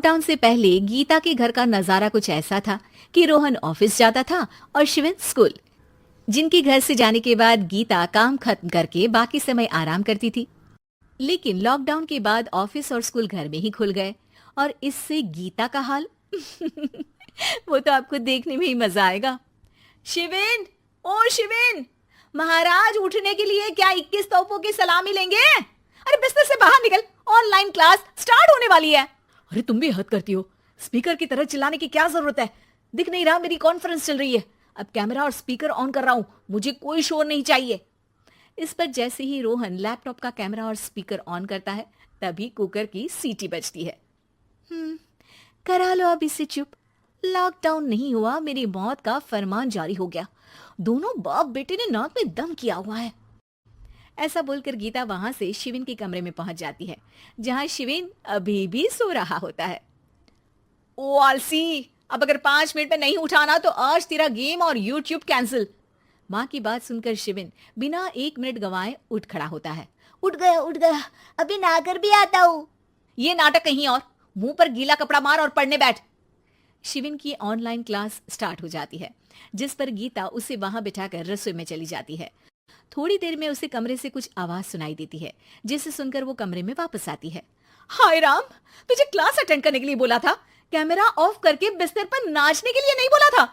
Lockdown से पहले गीता के घर का नजारा कुछ ऐसा था कि रोहन ऑफिस जाता था और शिविन स्कूल। जिनके घर से जाने के बाद गीता काम खत्म करके बाकी समय आराम करती थी। लेकिन लॉकडाउन के बाद ऑफिस और स्कूल घर में ही खुल गए और इससे गीता का हाल वो तो आपको देखने में ही मजा आएगा। शिविन, ओ शिविन, महाराज उठने के लिए क्या 21 तोपों की सलामी लेंगे? अरे बिस्तर से बाहर निकल, ऑनलाइन क्लास स्टार्ट होने वाली है। अरे तुम भी हद करती हो, स्पीकर की तरह चिल्लाने की क्या जरूरत है? दिख नहीं रहा मेरी कॉन्फ्रेंस चल रही है। अब कैमरा और स्पीकर ऑन कर रहा हूं, मुझे कोई शोर नहीं चाहिए। इस पर जैसे ही रोहन लैपटॉप का कैमरा और स्पीकर ऑन करता है तभी कुकर की सीटी बजती है। करा लो अब इसे चुप। लॉकडाउन नहीं हुआ, मेरी मौत का फरमान जारी हो गया। दोनों बाप बेटे ने नाक में दम किया हुआ है। ऐसा बोलकर गीता वहां से शिविन के कमरे में पहुंच जाती है, जहां शिविन अभी भी सो रहा होता है। ओ आलसी, अब अगर 5 मिनट में नहीं उठाना तो आज तेरा गेम और यूट्यूब कैंसिल। माँ की बात सुनकर शिविन बिना 1 मिनट गंवाए उठ खड़ा होता है। उठ गया, अभी नहाकर भी आता हूँ। ये नाटक कहीं और, मुंह पर गीला कपड़ा मार और पढ़ने बैठ। शिविन की ऑनलाइन क्लास स्टार्ट हो जाती है, जिस पर गीता उसे वहां बिठाकर रसोई में चली जाती है। थोड़ी देर में उसे कमरे से कुछ आवाज सुनाई देती है, जिसे सुनकर वो कमरे में वापस आती है। हाय राम, तुझे क्लास अटेंड करने के लिए बोला था, कैमरा ऑफ करके बिस्तर पर नाचने के लिए नहीं बोला था।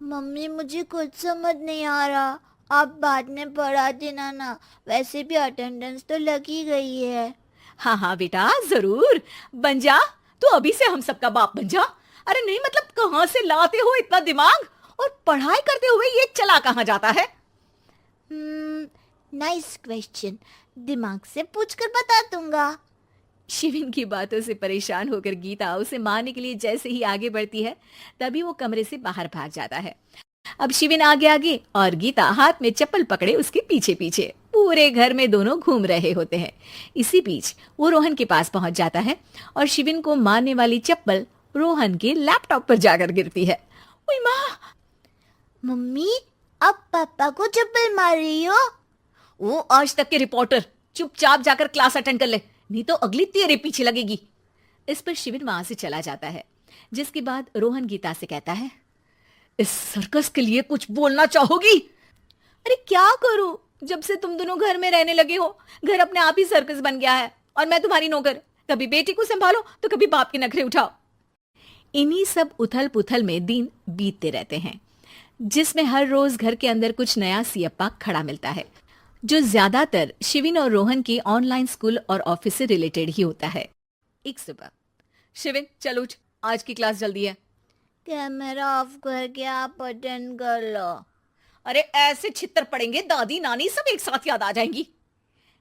मम्मी मुझे कुछ समझ नहीं आ रहा, आप बाद में पढ़ा देना ना, वैसे भी अटेंडेंस तो लगी गई है। हाँ बेटा, जरूर बन जा, तू अभी से हम सबका बाप बन जा। अरे नहीं मतलब कहाँ से लाते हो इतना दिमाग, और पढ़ाई करते हुए ये चला कहाँ जाता है? नाइस क्वेश्चन, दिमाग से पूछकर बता दूंगा। शिविन की बातों से परेशान होकर गीता उसे मारने के लिए जैसे ही आगे बढ़ती है तभी वो कमरे से बाहर भाग जाता है। अब शिविन आगे आगे और गीता हाथ में चप्पल पकड़े उसके पीछे पीछे पूरे घर में दोनों घूम रहे होते हैं। इसी बीच वो रोहन के पास पहुंच जाता है और शिविन को मारने वाली चप्पल रोहन के लैपटॉप पर जाकर गिरती है। ओए माँ! मम्मी, अब पापा को चप्पल मार रही हो? वो आज तक के रिपोर्टर, चुपचाप जाकर क्लास अटेंड कर ले, नहीं तो अगली तेरे पीछे लगेगी। इस पर शिविन वहां से चला जाता है, जिसके बाद रोहन गीता से कहता है, इस सर्कस के लिए कुछ बोलना चाहोगी? अरे क्या करूं, जब से तुम दोनों घर में रहने लगे हो, घर अपने आप ही सर्कस बन गया है और मैं तुम्हारी नौकर। कभी बेटी को संभालो तो कभी बाप के नखरे उठाओ। इन्हीं सब उथल पुथल में दिन बीतते रहते हैं, जिसमें हर रोज घर के अंदर कुछ नया सियप्पा खड़ा मिलता है, जो ज्यादातर शिविन और रोहन के ऑनलाइन स्कूल और ऑफिस से रिलेटेड ही होता है। एक सुबह, शिविन चल उठ, आज की क्लास जल्दी है। कैमरा ऑफ करके आप अटेंड कर लो। अरे ऐसे छित्तर पड़ेंगे, दादी नानी सब एक साथ याद आ जाएंगी।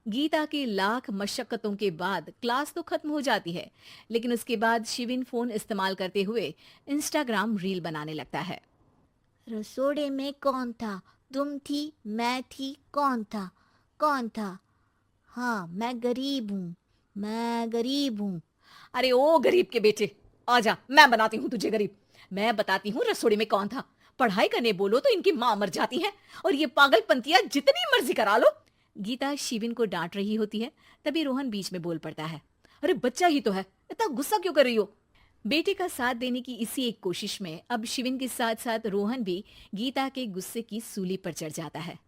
गीता की लाख मशक्कतों के बाद क्लास तो खत्म हो जाती है, लेकिन उसके बाद शिविन फोन इस्तेमाल करते हुए इंस्टाग्राम रील बनाने लगता है। रसोड़े में कौन था? तुम थी, मैं थी, कौन था? हाँ, मैं गरीब हूँ। अरे ओ गरीब के बेटे, आजा, मैं बनाती हूँ तुझे गरीब। मैं बताती हूँ रसोड़े में कौन था। पढ़ाई करने बोलो तो इनकी माँ मर जाती है, और ये पागलपंतियां जितनी मर्जी करा लो। गीता शिविन को डांट रही होती है, तभी रोहन बीच में बोल पड़ता है। अरे बच्चा ही तो है, इतना गुस्सा क्यों कर रही हो? बेटे का साथ देने की इसी एक कोशिश में अब शिविन के साथ साथ रोहन भी गीता के गुस्से की सूली पर चढ़ जाता है।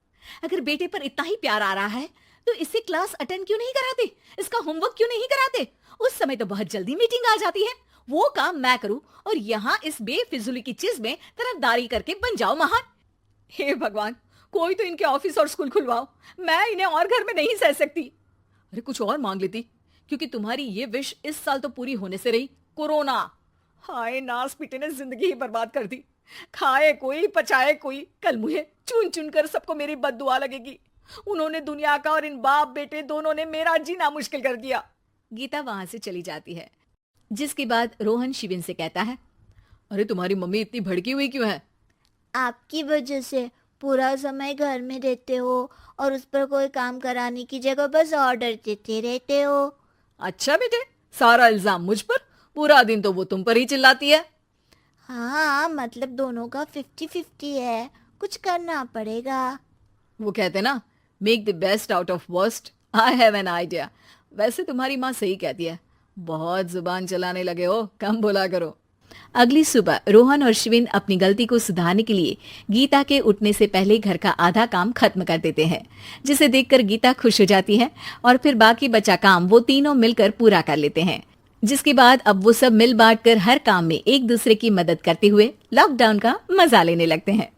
अगर बेटे पर इतना ही प्यार आ रहा है तो इसे क्लास अटेंड क्यों नहीं कराते, इसका होमवर्क क्यों नहीं कराते? उस समय तो बहुत जल्दी मीटिंग आ जाती है, वो काम मैं करूं और यहाँ इस बेफिजुली की चीज में तरफदारी करके बन जाओ महान। हे भगवान, कोई तो इनके ऑफिस और स्कूल खुलवाओ, मैं इन्हें और घर में नहीं सह सकती। अरे कुछ और मांग लेती, क्योंकि तुम्हारी ये विश इस साल तो पूरी होने से रही, कोरोना। हाय नास पीटे ने जिंदगी ही बर्बाद कर दी। खाए कोई पचाए कोई, कल मुझे चुन चुन कर सबको मेरी बद्दुआ लगेगी। उन्होंने दुनिया का और इन बाप बेटे दोनों ने मेरा जीना मुश्किल कर दिया। गीता वहां से चली जाती है, जिसके बाद रोहन शिविन से कहता है, अरे तुम्हारी मम्मी इतनी भड़की हुई क्यों है? आपकी वजह से पूरा समय घर में रहते हो और उस पर कोई काम कराने की जगह बस ऑर्डर देते रहते हो। अच्छा बेटे, सारा इल्जाम मुझ पर, पूरा दिन तो वो तुम पर ही चिल्लाती है। हाँ, मतलब दोनों का 50-50 है, कुछ करना पड़ेगा। वो कहते ना, make the best out of worst. I have an idea. वैसे तुम्हारी माँ सही कहती है, बहुत जुबान चलाने लगे हो, कम बोला करो। अगली सुबह रोहन और शिविन अपनी गलती को सुधारने के लिए गीता के उठने से पहले घर का आधा काम खत्म कर देते हैं, जिसे देखकर गीता खुश हो जाती है और फिर बाकी बचा काम वो तीनों मिलकर पूरा कर लेते हैं। जिसके बाद अब वो सब मिल बांट कर हर काम में एक दूसरे की मदद करते हुए लॉकडाउन का मजा लेने लगते हैं।